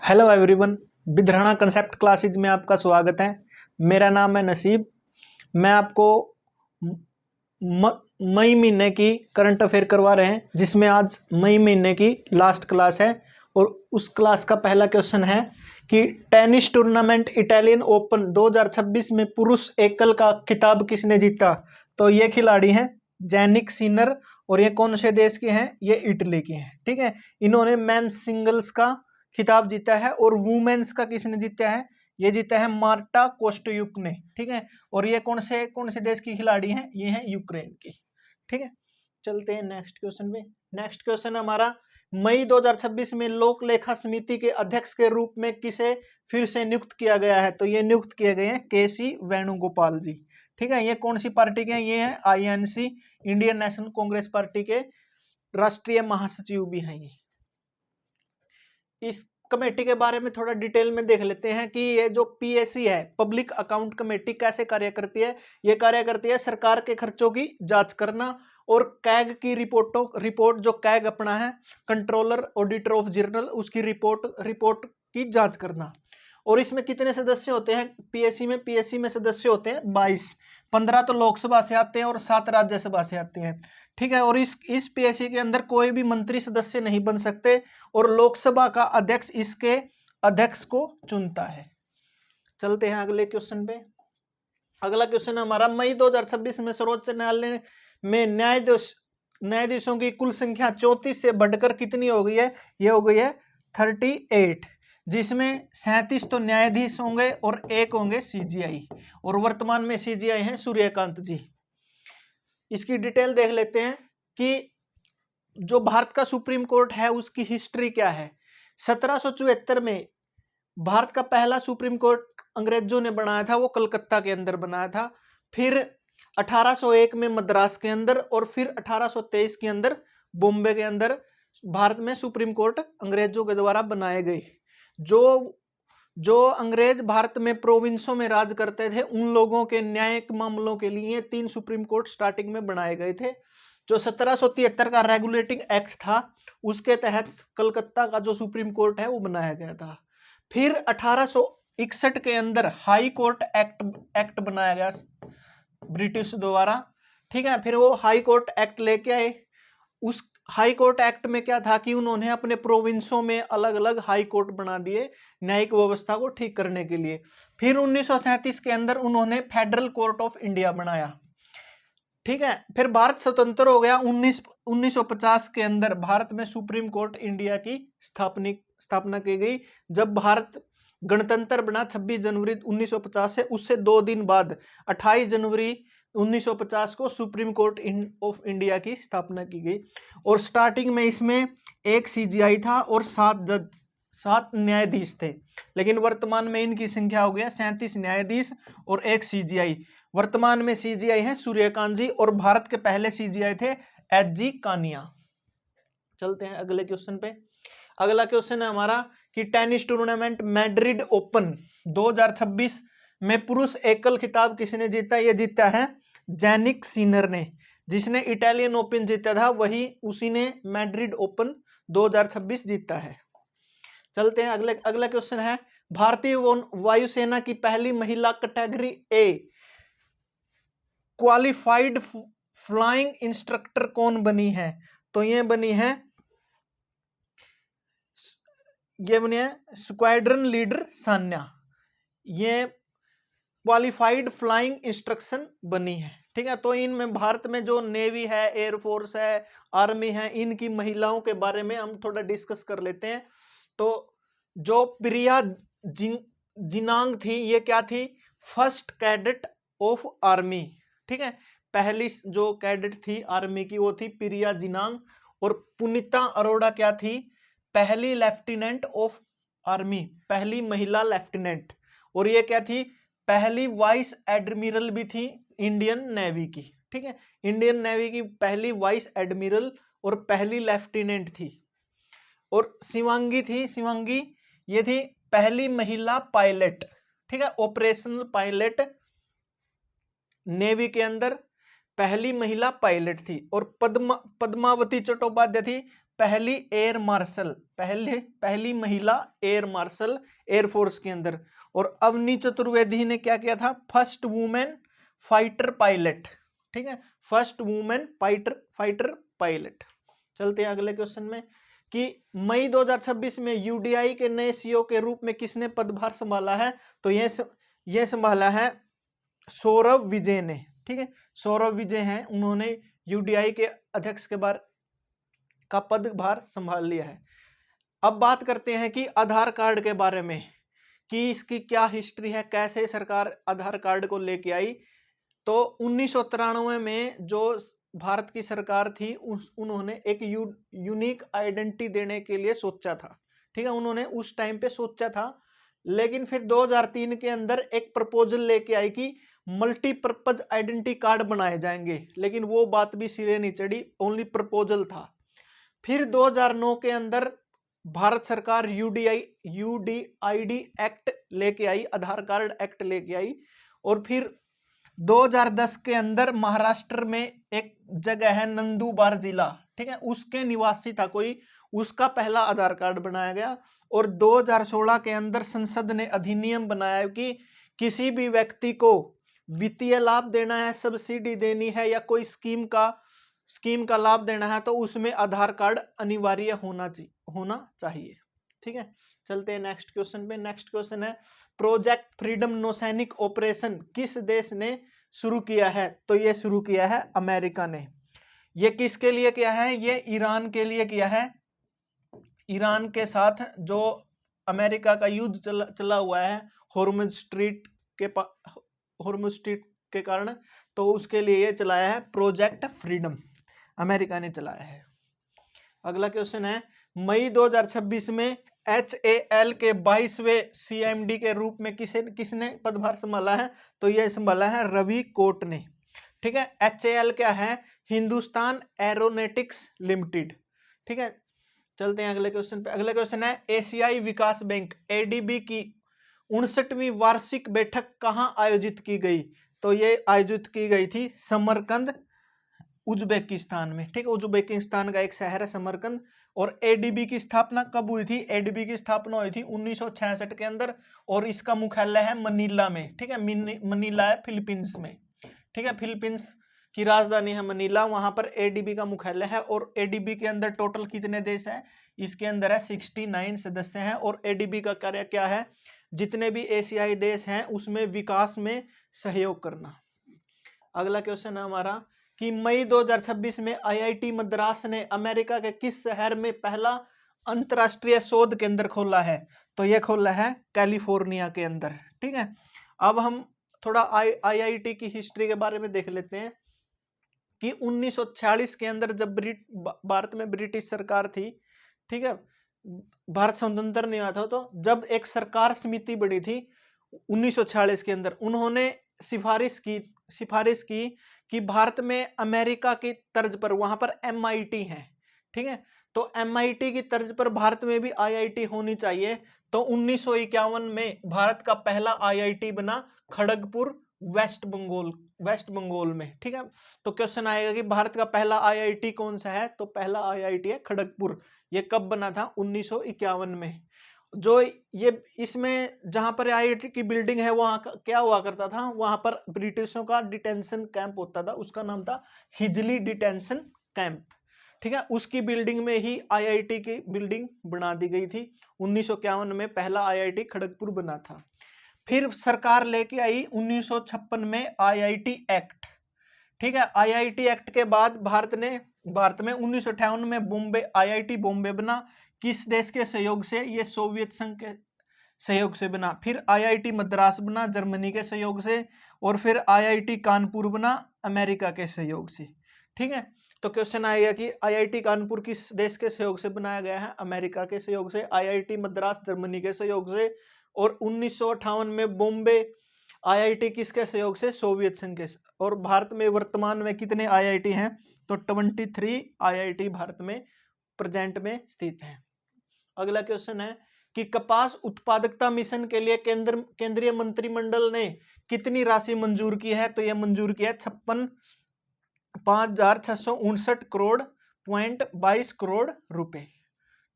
Hello everyone, विधरणा concept classes में आपका स्वागत है। मेरा नाम है नसीब। मैं आपको मई महीने की करंट अफेयर करवा रहे हैं, जिसमें आज मई महीने की लास्ट क्लास है। और उस क्लास का पहला क्वेश्चन है कि टेनिस टूर्नामेंट इटालियन ओपन 2026 में पुरुष एकल का खिताब किसने जीता। तो ये खिलाड़ी हैं जैनिक सिनर, और ये कौन से देश के हैं? ये इटली के हैं। ठीक है, इन्होंने मेंस सिंगल्स का खिताब जीता है। और वुमेन्स का किसने जीता है? ये जीता है मार्टा कोस्टयुक ने। ठीक है, और ये कौन से देश की खिलाड़ी हैं? ये हैं यूक्रेन की। ठीक है, चलते हैं नेक्स्ट क्वेश्चन पे। नेक्स्ट क्वेश्चन हमारा, मई 2026 में लोक लेखा समिति के अध्यक्ष के रूप में किसे फिर से नियुक्त किया गया है? तो ये नियुक्त किए गए हैं केसी वेणुगोपाल जी। ठीक है, ये कौन सी पार्टी के हैं? ये है INC, Indian national Congress party के राष्ट्रीय महासचिव भी हैं ये। इस कमेटी के बारे में थोड़ा डिटेल में देख लेते हैं कि ये जो पीएससी है, पब्लिक अकाउंट कमेटी, कैसे कार्य करती है। ये कार्य करती है सरकार के खर्चों की जांच करना, और कैग की रिपोर्ट जो कैग अपना है, कंट्रोलर ऑडिटर ऑफ जर्नल, उसकी रिपोर्ट की जांच करना। और इसमें कितने सदस्य होते हैं पीएससी में सदस्य होते हैं 22। 15 तो लोकसभा से आते हैं और 7 राज्यसभा से आते हैं। ठीक है, और इस पीएससी के अंदर कोई भी मंत्री सदस्य नहीं बन सकते, और लोकसभा का अध्यक्ष इसके अध्यक्ष को चुनता है। चलते हैं अगले क्वेश्चन पे। अगला क्वेश्चन हमारा, मई 2026 में सर्वोच्च न्यायालय में न्यायाधीशों की कुल संख्या 34 से बढ़कर कितनी हो गई है? ये हो गई है 38, जिसमें 37 तो न्यायाधीश होंगे और 1 होंगे सीजीआई। और वर्तमान में सीजीआई हैं सूर्यकांत जी। इसकी डिटेल देख लेते हैं कि जो भारत का सुप्रीम कोर्ट है उसकी हिस्ट्री क्या है। 1774 में भारत का पहला सुप्रीम कोर्ट अंग्रेजों ने बनाया था, वो कलकत्ता के अंदर बनाया था। फिर 1801 में मद्रास के अंदर, और फिर 1823 के अंदर बॉम्बे के अंदर भारत में सुप्रीम कोर्ट अंग्रेजों के द्वारा बनाए गए। जो अंग्रेज भारत में प्रोविंसों में राज करते थे, उन लोगों के न्यायिक मामलों के लिए 3 सुप्रीम कोर्ट स्टार्टिंग में बनाए गए थे। जो 1773 का रेगुलेटिंग एक्ट था, उसके तहत कलकत्ता का जो सुप्रीम कोर्ट है वो बनाया गया था। फिर 1861 के अंदर हाई कोर्ट एक्ट बनाया गया ब्रिटिश द्वारा। ठीक है, फिर वो हाई कोर्ट एक्ट लेके आए। उस हाई कोर्ट एक्ट में क्या था कि उन्होंने अपने प्रोविंसों में अलग अलग हाई कोर्ट बना दिए न्यायिक व्यवस्था को ठीक करने के लिए। फिर 1937 के अंदर उन्होंने फेडरल कोर्ट ऑफ इंडिया बनाया। ठीक है, फिर भारत स्वतंत्र हो गया। 1950 के अंदर भारत में सुप्रीम कोर्ट इंडिया की स्थापना की गई। जब भारत गणतंत्र बना 26 जनवरी 1950 से, उससे 2 दिन बाद 28 जनवरी 1950 को सुप्रीम कोर्ट ऑफ इंडिया की स्थापना की गई। और स्टार्टिंग में इसमें 1 सीजीआई था और 7 न्यायाधीश थे, लेकिन वर्तमान में इनकी संख्या हो गया 37 न्यायाधीश और 1 सीजीआई। वर्तमान में सीजीआई है सूर्यकांत जी, और भारत के पहले सीजीआई थे एच.जी. कानिया। चलते हैं अगले क्वेश्चन पे। अगला क्वेश्चन है हमारा कि टेनिस टूर्नामेंट मैड्रिड ओपन 2026 में पुरुष एकल खिताब किसने जीता? ये जीता है जैनिक सिनर ने। जिसने इटालियन ओपन जीता था, वही उसी ने मैड्रिड ओपन 2026 जीता है। चलते हैं अगला क्वेश्चन है, भारतीय वायुसेना की पहली महिला category A qualified flying instructor कौन बनी है? तो ये बनी है स्क्वाड्रन लीडर सान्या। ये क्वालिफाइड फ्लाइंग इंस्ट्रक्शन बनी है। ठीक है, तो इनमें भारत में जो नेवी है, एयरफोर्स है, आर्मी है, इनकी महिलाओं के बारे में हम थोड़ा डिस्कस कर लेते हैं। तो जो प्रिया जिनांग थी, ये क्या थी? First cadet of army. ठीक है, पहली जो कैडेट थी आर्मी की वो थी प्रिया जिनांग। और पुनीता अरोड़ा क्या थी? पहली लेफ्टिनेंट ऑफ आर्मी, पहली महिला लेफ्टिनेंट। और ये क्या थी? पहली वाइस एडमिरल भी थी इंडियन नेवी की। ठीक है, इंडियन नेवी की पहली वाइस एडमिरल और पहली लेफ्टिनेंट थी। और शिवांगी ये थी पहली महिला पायलट। ठीक है, ऑपरेशनल पायलट नेवी के अंदर पहली महिला पायलट थी। और पद्मावती चट्टोपाध्याय थी पहली एयर मार्शल, पहली महिला एयर मार्शल एयरफोर्स के अंदर। और अवनी चतुर्वेदी ने क्या किया था, फर्स्ट वुमेन फाइटर पायलट, ठीक है, फर्स्ट वुमेन फाइटर पायलट। चलते हैं अगले क्वेश्चन में कि मई 2026 में यूडीआई के नए सीईओ के रूप में किसने पदभार संभाला है, तो यह संभाला है सौरभ विजय ने, ठीक है, सौरभ विजय हैं, उन्होंने यूडीआई के अध्यक्ष के बार का पदभार संभाल लिया है। अब बात करते हैं कि आधार कार्ड के बारे में कि इसकी क्या हिस्ट्री है, कैसे सरकार आधार कार्ड को लेके आई। तो 1993 में जो भारत की सरकार थी उन्होंने एक यूनिक आइडेंटिटी देने के लिए सोचा था, ठीक है, उन्होंने उस टाइम पे सोचा था। लेकिन फिर 2003 के अंदर एक प्रपोजल लेके आई कि मल्टीपर्पज आइडेंटिटी कार्ड बनाए जाएंगे, लेकिन वो बात भी सिरे नहीं चढ़ी, ओनली प्रपोजल था। फिर 2009 के अंदर भारत सरकार यूडीआईडी एक्ट लेके आई, आधार कार्ड एक्ट लेके आई। और फिर 2010 के अंदर महाराष्ट्र में एक जगह है नंदुरबार जिला, ठीक है, उसके निवासी था कोई, उसका पहला आधार कार्ड बनाया गया। और 2016 के अंदर संसद ने अधिनियम बनाया कि किसी भी व्यक्ति को वित्तीय लाभ देना है, सब्सिडी देनी है या कोई स्कीम का लाभ देना है तो उसमें आधार कार्ड अनिवार्य होना चाहिए, ठीक है। चलते हैं नेक्स्ट क्वेश्चन पे। नेक्स्ट क्वेश्चन है प्रोजेक्ट फ्रीडम नौसैनिक ऑपरेशन किस देश ने शुरू किया है, तो ये शुरू किया है अमेरिका ने। ये किसके लिए किया है, ये ईरान के लिए किया है। ईरान के साथ जो अमेरिका का युद्ध चला हुआ है हॉर्मुज स्ट्रीट के कारण, तो उसके लिए ये चलाया है प्रोजेक्ट फ्रीडम, अमेरिका ने चलाया है। अगला क्वेश्चन है मई 2026 में HAL के 22वें CMD के रूप में किसने पदभार संभाला है, तो यह संभाला है रवि कोट ने, ठीक है। HAL क्या है, हिंदुस्तान एरोनॉटिक्स लिमिटेड, ठीक है। चलते हैं अगले क्वेश्चन पे। अगला क्वेश्चन है एशियाई विकास बैंक ADB की 59वीं वार्षिक बैठक कहां आयोजित की गई, तो ये आयोजित की गई थी समरकंद, उज्बेकिस्तान में, ठीक है, उज्बेकिस्तान का एक शहर है समरकंद। और ADB की स्थापना कब हुई थी, ADB की स्थापना हुई थी 1966 के अंदर और इसका मुख्यालय है मनीला में, ठीक है, मनीला है फिलीपींस में, ठीक है, फिलीपींस की राजधानी है मनीला, वहां पर ADB का मुख्यालय है। और ADB के अंदर टोटल कितने देश हैं, इसके अंदर है 69 सदस्य हैं। और ADB का कार्य क्या है, जितने भी एशियाई देश हैं उसमें विकास में सहयोग करना। अगला क्वेश्चन है हमारा कि मई 2026 में IIT मद्रास ने अमेरिका के किस शहर में पहला अंतरराष्ट्रीय शोध केंद्र खोला है, तो यह खोला है कैलिफोर्निया के अंदर, ठीक है। अब हम थोड़ा IIT की हिस्ट्री के बारे में देख लेते हैं कि 1946 के अंदर जब भारत में ब्रिटिश सरकार थी, ठीक है, भारत स्वतंत्र नहीं हुआ था, तो जब एक सरकार समिति बनी थी 1946 के अंदर, उन्होंने सिफारिश की कि भारत में अमेरिका की तर्ज पर वहां पर MIT है, ठीक है, तो MIT की तर्ज पर भारत में भी IIT होनी चाहिए। तो 1951 में भारत का पहला IIT बना खड़गपुर वेस्ट बंगाल में, ठीक है। तो क्वेश्चन आएगा कि भारत का पहला IIT कौन सा है, तो पहला IIT है खड़गपुर। ये कब बना था, 1951 में। जो ये इसमें जहां पर IIT की बिल्डिंग है वहां क्या हुआ करता था, वहां पर ब्रिटिशों का डिटेंशन कैंप होता था, उसका नाम था हिजली डिटेंशन कैंप, ठीक है, उसकी बिल्डिंग में ही IIT की बिल्डिंग बना दी गई थी। 1951 में पहला IIT खड़गपुर बना था। फिर सरकार लेके आई 1956 में IIT एक्ट, ठीक है। IIT एक्ट के बाद भारत में 1958 में IIT बॉम्बे बना, किस देश के सहयोग से, ये सोवियत संघ के सहयोग से बना। फिर IIT मद्रास बना जर्मनी के सहयोग से। और फिर IIT कानपुर बना अमेरिका के सहयोग से, ठीक है। तो क्वेश्चन आएगा कि IIT कानपुर किस देश के सहयोग से बनाया गया है, अमेरिका के सहयोग से। IIT मद्रास जर्मनी के सहयोग से। और 1958 में बॉम्बे IIT किसके सहयोग से, सोवियत संघ के। और भारत में वर्तमान में कितने IIT हैं, तो 23 IIT भारत में प्रेजेंट में स्थित हैं। अगला क्वेश्चन है कि कपास उत्पादकता मिशन के लिए केंद्रीय मंत्रिमंडल ने कितनी राशि मंजूर की है, तो यह मंजूर किया है 56,5,659 करोड़ 22 करोड़ रुपए।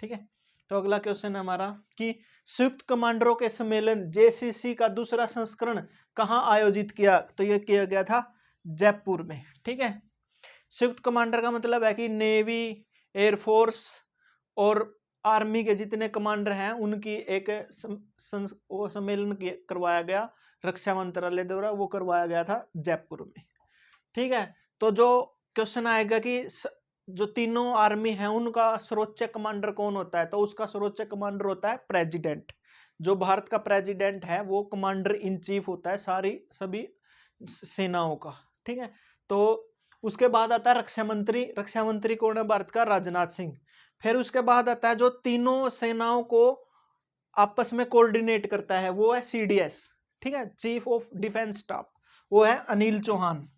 ठीक है, तो अगला क्वेश्चन है हमारा कि संयुक्त कमांडरों के सम्मेलन जेसीसी का दूसरा संस्करण कहाँ आयोजित किया, तो यह किया गया था जयपुर में। ठीक है, संयुक्त कमांडर का मतलब है कि नेवी, एयरफोर्स और आर्मी के जितने कमांडर हैं उनकी एक सम्मेलन करवाया गया रक्षा मंत्रालय द्वारा, वो करवाया गया था जयपुर में। ठीक है, तो जो क्वेश्चन आएगा कि जो तीनों आर्मी हैं उनका सर्वोच्च कमांडर कौन होता है, तो उसका सर्वोच्च कमांडर होता है प्रेसिडेंट। जो भारत का प्रेसिडेंट है वो कमांडर इन चीफ होता है सभी सेनाओं का। ठीक है, तो उसके बाद आता है रक्षा मंत्री। रक्षा मंत्री कौन है भारत का? राजनाथ सिंह। फिर उसके बाद आता है जो तीनों सेनाओं को आपस में कोऑर्डिनेट करता है, वो है सीडीएस। ठीक है, चीफ ऑफ डिफेंस स्टाफ, वो है अनिल चौहान।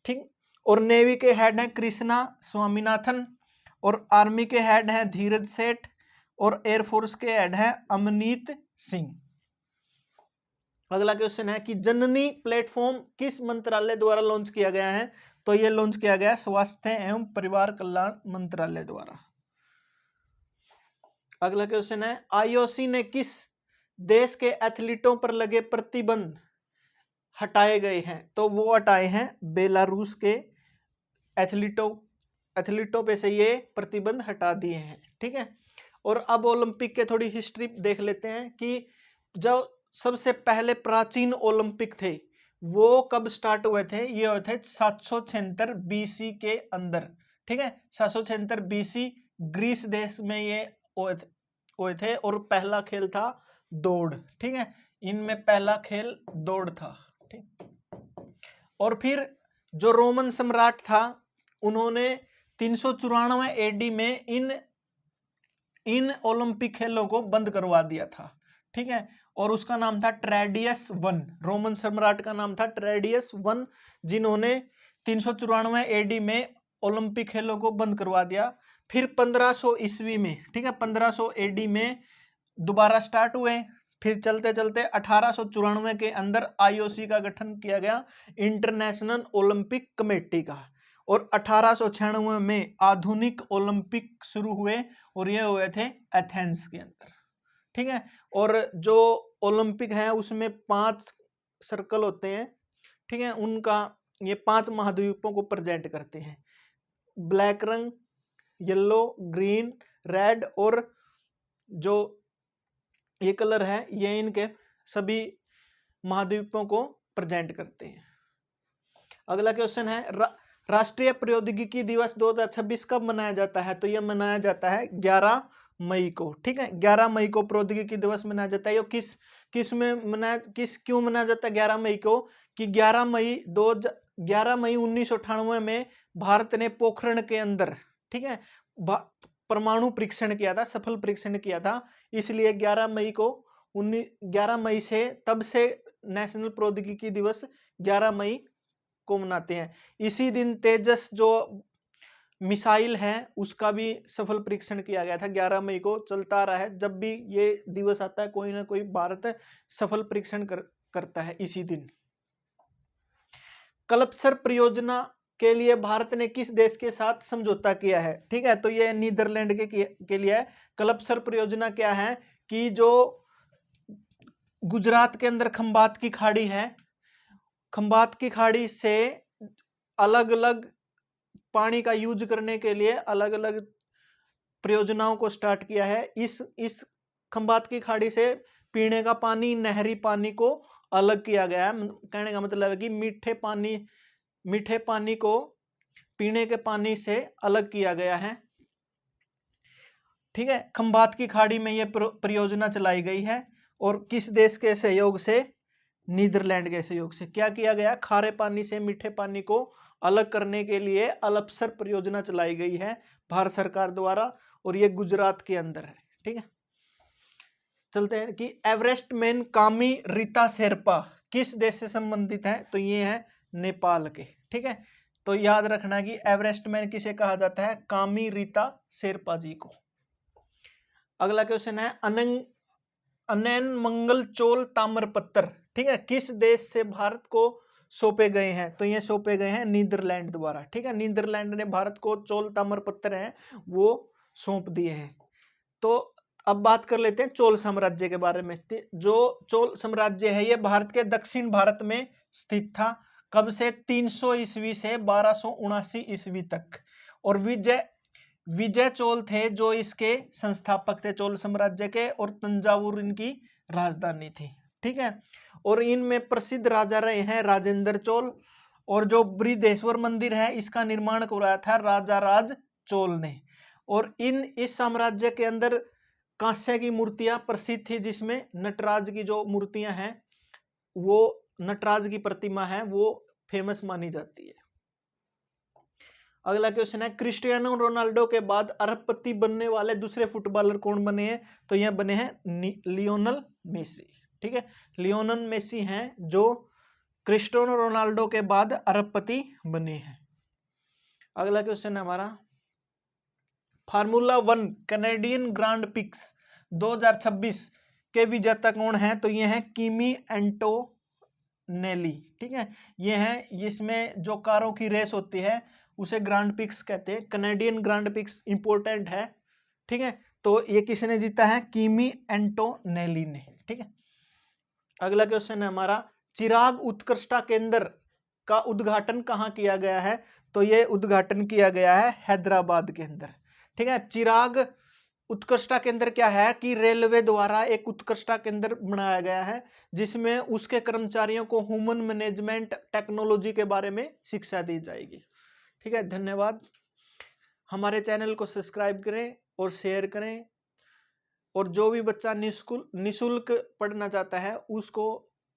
ठीक, और नेवी के हेड हैं कृष्णा स्वामीनाथन, और आर्मी के हेड हैं धीरज सेठ, और एयरफोर्स के हेड हैं अमनीत सिंह। अगला क्वेश्चन है कि जननी प्लेटफॉर्म किस मंत्रालय द्वारा लॉन्च किया गया है, तो यह लॉन्च किया गया स्वास्थ्य एवं परिवार कल्याण मंत्रालय द्वारा। अगला क्वेश्चन है आईओसी ने किस देश के एथलीटों पर लगे प्रतिबंध हटाए गए हैं, तो वो हटाए हैं बेलारूस के एथलीटों पे से ये प्रतिबंध हटा दिए हैं। ठीक है, और अब ओलंपिक के थोड़ी हिस्ट्री देख लेते हैं कि जो सबसे पहले प्राचीन ओलंपिक थे वो कब स्टार्ट हुए थे। ये हुए थे 776 बीसी के अंदर। ठीक है, 776 बीसी ग्रीस देश में ये हुए थे, और पहला खेल था दौड़। ठीक है, इनमें पहला खेल दौड़ था। ठीक, और फिर जो रोमन सम्राट था उन्होंने 394 एडी में इन ओलंपिक खेलों को बंद करवा दिया था। ठीक है, और उसका नाम था ट्रेडियस वन। रोमन सम्राट का नाम था ट्रेडियस वन, जिन्होंने 394 एडी में ओलंपिक खेलों को बंद करवा दिया। फिर 1500 ईस्वी में, ठीक है, 1500 एडी में दोबारा स्टार्ट हुए। फिर चलते चलते 1894 के अंदर आईओसी का गठन किया गया, इंटरनेशनल ओलंपिक कमेटी का, और 1896 में आधुनिक ओलंपिक शुरू हुए, और ये हुए थे एथेंस के अंदर। ठीक है, और जो ओलंपिक है उसमें 5 सर्कल होते हैं। ठीक है, उनका ये 5 महाद्वीपों को प्रेजेंट करते हैं। ब्लैक रंग, येलो, ग्रीन, रेड, और जो ये कलर है ये इनके सभी महाद्वीपों को प्रेजेंट करते हैं। अगला क्वेश्चन है राष्ट्रीय प्रौद्योगिकी दिवस 2026 कब मनाया जाता है, तो यह मनाया जाता है 11 मई को। ठीक है, 11 मई को प्रौद्योगिकी दिवस मनाया जाता है। ये क्यों मनाया जाता है 11 मई को, कि 11 मई 1998 में भारत ने पोखरण के अंदर, ठीक है, परमाणु परीक्षण किया था, सफल परीक्षण किया था। इसलिए 11 मई से तब से नेशनल प्रौद्योगिकी दिवस 11 मई को मनाते हैं। इसी दिन तेजस जो मिसाइल है उसका भी सफल परीक्षण किया गया था, 11 मई को। चलता रहा है, जब भी ये दिवस आता है कोई ना कोई भारत सफल परीक्षण करता है इसी दिन। कल्पसर परियोजना के लिए भारत ने किस देश के साथ समझौता किया है, ठीक है, तो ये नीदरलैंड के लिए है। कल्पसर परियोजना क्या है कि जो गुजरात के अंदर खंबात की खाड़ी है, खंबात की खाड़ी से अलग अलग पानी का यूज करने के लिए अलग अलग परियोजनाओं को स्टार्ट किया है। इस खंबात की खाड़ी से पीने का पानी, नहरी पानी को अलग किया गया है। कहने का मतलब है कि मीठे पानी को पीने के पानी से अलग किया गया है। ठीक है, खंबात की खाड़ी में यह परियोजना चलाई गई है, और किस देश के सहयोग से? नीदरलैंड के सहयोग से। क्या किया गया? खारे पानी से मीठे पानी को अलग करने के लिए अल्पसर परियोजना चलाई गई है भारत सरकार द्वारा, और यह गुजरात के अंदर है। ठीक है, चलते हैं कि एवरेस्ट मैन कामी रीता शेरपा किस देश से संबंधित है, तो ये है नेपाल के। ठीक है, तो याद रखना कि एवरेस्ट मैन किसे कहा जाता है? कामी रीता शेरपा जी को। अगला क्वेश्चन है अनैन मंगल चोल ताम्रपत्र, ठीक है, किस देश से भारत को सौंपे गए हैं, तो ये सौंपे गए हैं नीदरलैंड द्वारा। ठीक है, नीदरलैंड ने भारत को चोल ताम्रपत्र है वो सौंप दिए हैं। तो अब बात कर लेते हैं चोल साम्राज्य के बारे में। जो चोल साम्राज्य है ये भारत के दक्षिण भारत में स्थित था। कब से? 300 ईस्वी से 1279 ईस्वी तक। और विजय चोल थे जो इसके संस्थापक थे चोल साम्राज्य के, और तंजावुर इनकी राजधानी थी। ठीक है, और इनमें प्रसिद्ध राजा रहे हैं राजेंद्र चोल, और जो बृहदेश्वर मंदिर है इसका निर्माण कराया था राजा राज चोल ने। और इस साम्राज्य के अंदर कांस्य की मूर्तियां प्रसिद्ध थी, जिसमें नटराज की जो मूर्तियां हैं वो नटराज की प्रतिमा है वो फेमस मानी जाती है। अगला क्वेश्चन है, क्रिस्टियानो रोनाल्डो के बाद अरबपति बनने वाले दूसरे फुटबॉलर कौन बने हैं? तो यह बने हैं लियोनल मेसी। ठीक है, लियोनल मेसी हैं जो क्रिस्टियानो रोनाल्डो के बाद अरबपति बने हैं। अगला क्वेश्चन है हमारा, फार्मूला 1 कैनेडियन ग्रांड पिक्स 2026 के विजेता कौन है? तो ये है किमी एंटोनेली। ठीक है, ये है, इसमें जो कारों की रेस होती है उसे ग्रांड पिक्स कहते हैं। कैनेडियन ग्रांड पिक्स इंपोर्टेंट है। ठीक है, तो ये किसने जीता है? किमी एंटोनेली ने। ठीक है, अगला क्वेश्चन है हमारा, चिराग उत्कृष्टता केंद्र का उद्घाटन कहाँ किया गया है? तो ये उद्घाटन किया गया है हैदराबाद के अंदर। ठीक है, चिराग उत्कृष्टता केंद्र क्या है कि रेलवे द्वारा एक उत्कृष्टता केंद्र बनाया गया है जिसमें उसके कर्मचारियों को ह्यूमन मैनेजमेंट टेक्नोलॉजी के बारे में शिक्षा दी जाएगी। ठीक है, धन्यवाद। हमारे चैनल को सब्सक्राइब करें और शेयर करें, और जो भी बच्चा निःशुल्क पढ़ना चाहता है उसको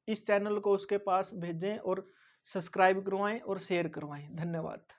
इस चैनल को उसके पास भेजें और सब्सक्राइब करवाएं और शेयर करवाएं। धन्यवाद।